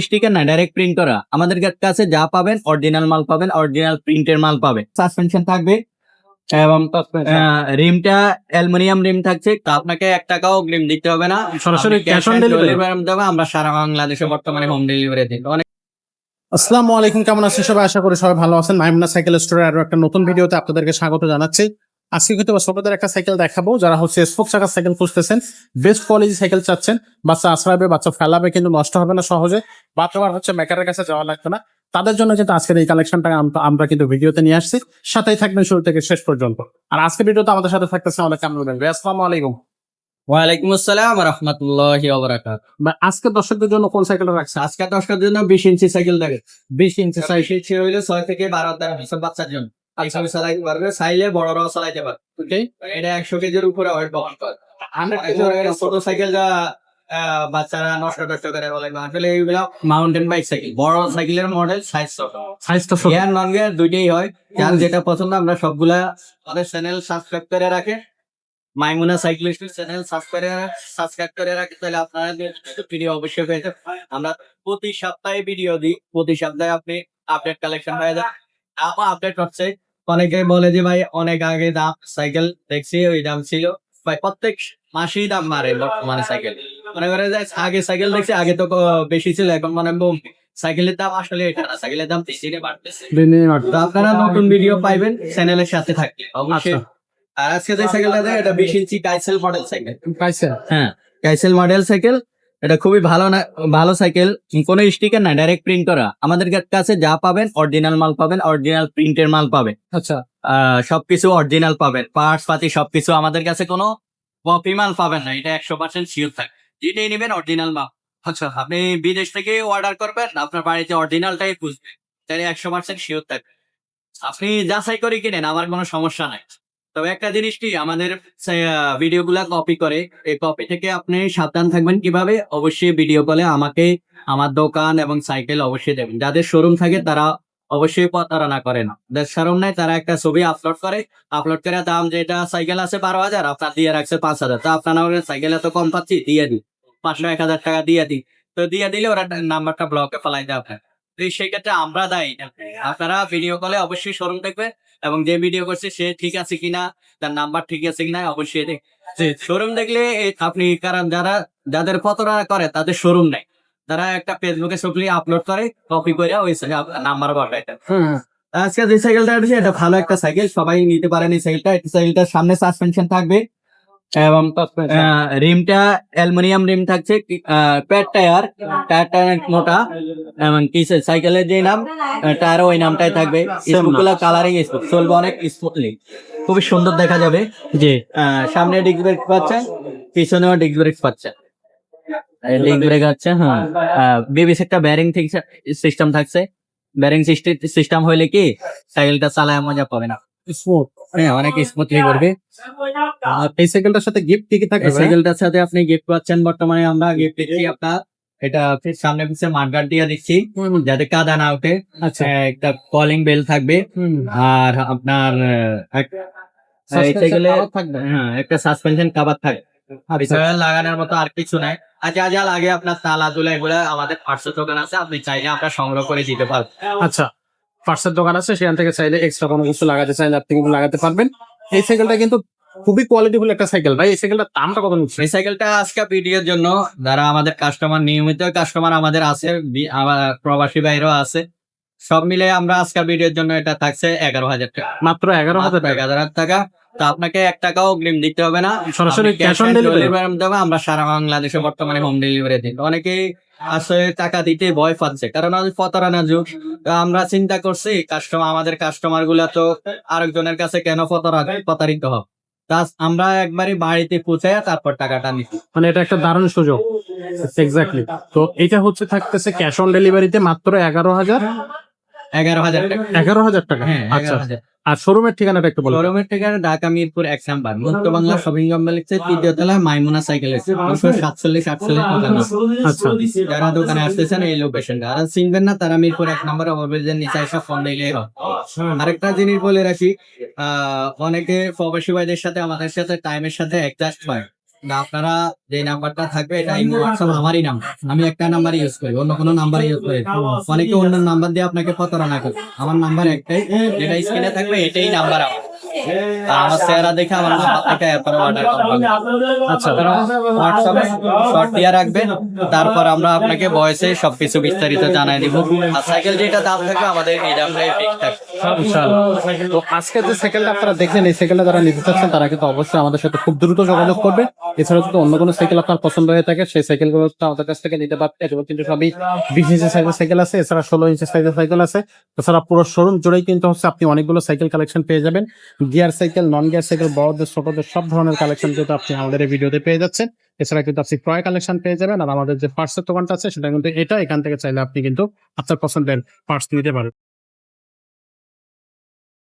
Sticker না, direct print করা। আমাদের কাছে যা পাবেন অরিজিনাল মাল পাবেন, অরিজিনাল প্রিন্টের মাল পাবেন। সাসপেনশন থাকবে এবং রিমটা অ্যালুমিনিয়াম রিম থাকছে। তো আপনাকে 1 টাকাও অগ্রিম দিতে হবে না, সরাসরি ক্যাশ অন ডেলিভারি দেবো। আমরা সারা বাংলাদেশে বর্তমানে হোম ডেলিভারি দিই। আসসালামু আলাইকুম, কেমন আছেন সবাই? আশা করি সবাই ভালো আছেন। মাইমুনা সাইকেল স্টোরে আরো একটা নতুন ভিডিওতে আপনাদেরকে স্বাগত জানাচ্ছি। আজকে কিন্তু ছোটদের একটা সাইকেল দেখাবো, যারা হচ্ছে স্পোক চাকার সাইকেল খুঁজতেছেন, বেস্ট কোয়ালিটি সাইকেল চাচ্ছেন, বাচ্চা আশ্রাবে, বাচ্চা ফেলাবে কিন্তু নষ্ট হবে না সহজে, বাচ্চাবার হচ্ছে মেকারের কাছে যাওয়া লাগবে না। তাদের জন্য কিন্তু আজকের এই কালেকশনটা আমরা কিন্তু ভিডিওতে নিয়ে আসছি। সাথেই থাকবেন শুরু থেকে শেষ পর্যন্ত। আর আজকে ভিডিওতে আমাদের সাথে থাকতেছে আমাদের কামরুল ভাই। আসসালামু আলাইকুম। ওয়ালাইকুম আসসালাম ওয়া রাহমাতুল্লাহি ওয়া বারাকাতুহু। আজকে দর্শকদের জন্য কোন সাইকেল রাখছে? আজকে দর্শকদের জন্য 20 ইঞ্চি সাইকেল দেখে। 20 ইঞ্চি সাইকেল হইলো 6 থেকে 12 বছর বাচ্চার জন্য। এইসব চালাইতে পারবে, চাইলে বড়রাও চালাইতে পারবে। ওকে, এটা 100 কেজির উপরে ওয়েট বহন করে। 100 কেজির ছোট সাইকেলটা বাচ্চারা নষ্ট করে বলে। আসলে এইগুলা মাউন্টেন বাইক সাইকেল, বড় সাইকেলের মডেল সাইজটা গিয়ার নন গিয়ার দুইটাই হয়। যার যেটা পছন্দ আমরা সবগুলা আমাদের চ্যানেল সাবস্ক্রাইব করে রাখে। মাইমুনা সাইক্লিস্ট চ্যানেল সাবস্ক্রাইব করে রাখে, তাহলে আপনারা ভিডিও অবশ্যই পেয়ে যাবেন। আমরা প্রতি সপ্তাহে ভিডিও দিই, প্রতি সপ্তাহে আপনি আপডেট কালেকশন হয়ে যান। দামও আপডেট হচ্ছে। অনেকে বলে যে ভাই অনেক আগে দাম সাইকেল দেখছি, ওই দাম ছিল। ভাই প্রত্যেক মাসেই দাম বাড়ে বর্তমানে সাইকেল। মনে করে যে আগে সাইকেল দেখছি, আগে তো বেশি ছিল, এখন মনে সাইকেলের দাম আসলে এটা না, সাইকেলের দাম দিনে বাড়তেছে। তো আপনারা নতুন ভিডিও পাইবেন চ্যানেলের সাথে থাকলে অবশ্যই। আর আজকে যে সাইকেলটা দেয় এটা 20 ইঞ্চি কাইসেল মডেল সাইকেল। হ্যাঁ, কাইসেল মডেল সাইকেল। এটা খুবই ভালো সাইকেল। কোনো স্টিকার না, ডাইরেক্ট প্রিন্ট করা। আমাদের কাছে যা পাবেন অরিজিনাল মাল পাবেন, অরিজিনাল প্রিন্টের মাল পাবেন। আচ্ছা, সবকিছু অরিজিনাল পাবেন, পার্টস পাতি সবকিছু। আমাদের কাছে কোনো কপি মাল পাবেন না, এটা 100% শিওর থাকে। যেটাই নেবেন অরিজিনাল মাল। আচ্ছা, আপনি বিদেশ থেকে অর্ডার করবেন, আপনার বাড়িতে অরিজিনালটাই খুঁজবেন, তাহলে 100% শিওর থাকবে। আপনি যাচাই করে কিনেন, আমার কোনো সমস্যা নাই। তবে একটা জিনিস কি, আমাদের ভিডিও গুলা কপি করে, এই কপি থেকে আপনি সাবধান থাকবেন। কিভাবে? অবশ্যই ভিডিও কলে আমাকে আমার দোকান এবং সাইকেল অবশ্যই দেবেন। যাদের শোরুম থাকে তারা অবশ্যই প্রতারণা করে না। যাদের শোরুম নাই তারা একটা ছবি আপলোড করে দাম যেটা সাইকেল আছে 12,000, আপনার দিয়ে রাখছে 5,000। তা আপনার সাইকেল এত কম পাচ্ছি, দিয়ে দিই 500-1,000 টাকা দিয়ে দিই। তো দিয়ে দিলে ওরা নাম্বারটা ব্লকে ফেলাই দেয় আপনার। সেই ক্ষেত্রে আমরা দায়ী না। আপনারা ভিডিও কলে অবশ্যই শোরুম দেখবেন এবং যে ভিডিও করছে সে ঠিক আছে কিনা, তার নাম্বার ঠিক আছে কিনা অবশ্যই শোরুম দেখলে আপনি। কারণ যাদের প্রতারণা করে তাদের শোরুম নেই, তারা একটা ফেসবুকে ছবি আপলোড করে, কপি করে ওই নাম্বার পাঠায়। আজকে যে সাইকেলটা আছে এটা ভালো একটা সাইকেল, সবাই নিতে পারেন এই সাইকেলটা। এই সাইকেলটার সামনে সাসপেনশন থাকবে এবং রিমটা অ্যালুমিনিয়াম রিম থাকছে। প্যাড টায়ার মোটা এবং সাইকেলের যে নাম টায়ার ওই নামটাই থাকবে। স্মুথগুলা কালারিং স্মুথ, চলবে অনেক স্মুথলি, খুবই সুন্দর দেখা যাবে। জি, সামনে ডিস্ক ব্রেক পাচ্ছেন, পিছনেও ডিস্ক ব্রেক পাচ্ছেন। ডিস্ক ব্রেক আছে। হ্যাঁ, বিবিসি একটা ব্যারিং সিস্টেম থাকছে। ব্যারিং সিস্টেম হইলে কি সাইকেলটা চালায় মজা পাবে না, স্মুথ। হ্যাঁ, অনেক স্মুথলি করবে। এই সাইকেলটার সাথে গিফট কি থাকবে? সাইকেলটার সাথে আপনি গিফট পাচ্ছেন, বর্তমানে আমরা গিফট দিচ্ছি আপনার। এটা সামনে পিছনে মাঠগার্ড দিয়ে দিচ্ছি যাতে কাদা না ওঠে। আচ্ছা, একটা কলিং বেল থাকবে। আর আপনার একটা সাসপেনশন কভার থাকবে। লাগানোর মতো আর কিছু নাই। আর যা লাগে আপনার তালা তুলা এগুলো আমাদের পার্সেল দোকান আছে, আপনি চাইলে আমরা সংগ্রহ করে দিতে পারবো। আচ্ছা, পার্সেল দোকান আছে, সেখান থেকে চাইলে এক্সট্রা কোনো কিছু লাগাতে চাইলে আপনি কিন্তু লাগাতে পারবেন। এই সাইকেলটা কিন্তু খুবই কোয়ালিটিফুল একটা সাইকেল ভাই। এই সাইকেলটার দামটা কত নিচ্ছে? এই সাইকেলটা আজকে ভিডিওর জন্য যারা আমাদের কাস্টমার, নিয়মিত কাস্টমার আমাদের আছে, আমার প্রবাসী বাইরেও আছে, সব মিলে আমরা আজকে ভিডিওর জন্য এটা থাকছে 11,000 টাকা। মাত্র 11,000 টাকা। তো আপনাকে 1 টাকাও অগ্রিম দিতে হবে না, সরাসরি ক্যাশ অন ডেলিভারি দেবো। আমরা সারা বাংলাদেশে বর্তমানে হোম ডেলিভারি দিই। অনেকেই আসলে টাকা দিতে ভয় পাচ্ছে, কারণ প্রতারণা যুগ। আমরা চিন্তা করছি আমাদের কাস্টমার গুলা তো আরেকজনের কাছে কেন প্রতারিত হবে। আমরা একবারই বাড়িতে পৌঁছায় তারপর টাকাটা নিচ্ছি। মানে এটা একটা দারুণ সুযোগ। এক্স্যাক্টলি। তো এটা হচ্ছে থাকতেছে ক্যাশ অন ডেলিভারিতে মাত্র 11,000 টাকা। 11,000 টাকা। হ্যাঁ, আচ্ছা। আর শোরুমের ঠিকানাটা একটু বলুন। শোরুমের ঠিকানা ঢাকা মিরপুর 1 নাম্বার মুক্ত বাংলা শপিং কমপ্লেক্সের 3য় তলায় মাইমুনা সাইকেল আছে। 247 আচ্ছা, যারা দোকানে আসতেছেন এই লোকেশনটা আর চিনবেন না, তারা মিরপুর 1 নাম্বার ওভারব্রিজের নিচে এসে ফোন দিলেই হবে। আরেকটা জিনিস বলে রাখি, অনেকে প্রবাসী ভাইদের সাথে আমাদের সাথে টাইমের সাথে অ্যাডজাস্ট হয়। না, আপনারা যে নাম্বারটা থাকবে এটা হোয়াটসঅ্যাপ আমারই নাম্বার, আমি একটা নাম্বার ইউজ করি, অন্য কোনো নাম্বার ইউজ করি না। অনেকে অন্য নাম্বার দিয়ে আপনাকে প্রতারণা করে। আমার নাম্বার একটাই, যেটা স্ক্রিনে থাকবে এটাই নাম্বার আমার। আর আমার চেহারা দেখে আমার নাম্বার থেকে এরপরে অর্ডার করবেন। আচ্ছা, আপনারা হোয়াটসঅ্যাপে শর্ট দিয়ে রাখবেন, তারপর আমরা আপনাকে ভয়েসে সবকিছু বিস্তারিত জানাই দিব। আর সাইকেল যেটা দাম থাকবে আমাদের এই দামটাই ফিক্স থাকবে। ইনশাআল্লাহ। তো আজকে যে সাইকেলটা আপনারা দেখলেন, এই সাইকেলটা যারা নিতে চাচ্ছেন তারা কিন্তু অবশ্যই আমাদের সাথে খুব দ্রুত যোগাযোগ করবে। এছাড়াও যদি অন্য কোনো সাইকেল আপনার পছন্দ হয়ে থাকে, সেই সাইকেলগুলো আমাদের কাছ থেকে নিতে পারবেন। এগুলো কিন্তু সবই 20 ইঞ্চি সাইজের সাইকেল আছে, এছাড়া 16 ইঞ্চি সাইজের সাইকেল আছে। এছাড়া পুরো শোরুম জুড়েই কিন্তু আপনি অনেকগুলো সাইকেল কালেকশন পেয়ে যাবেন। Gear cycle, non gear cycle, বড়দের ছোটদের সব ধরনের কালেকশন কিন্তু আপনি আমাদের এই ভিডিওতে পেয়ে যাচ্ছেন। এছাড়া কিন্তু আপনি ক্রয় কালেকশন পেয়ে যাবেন। আর আমাদের যে পার্টসের দোকানটা আছে সেটা কিন্তু এটা, এখান থেকে চাইলে আপনি কিন্তু আপনার পছন্দের পার্টস নিতে পারেন।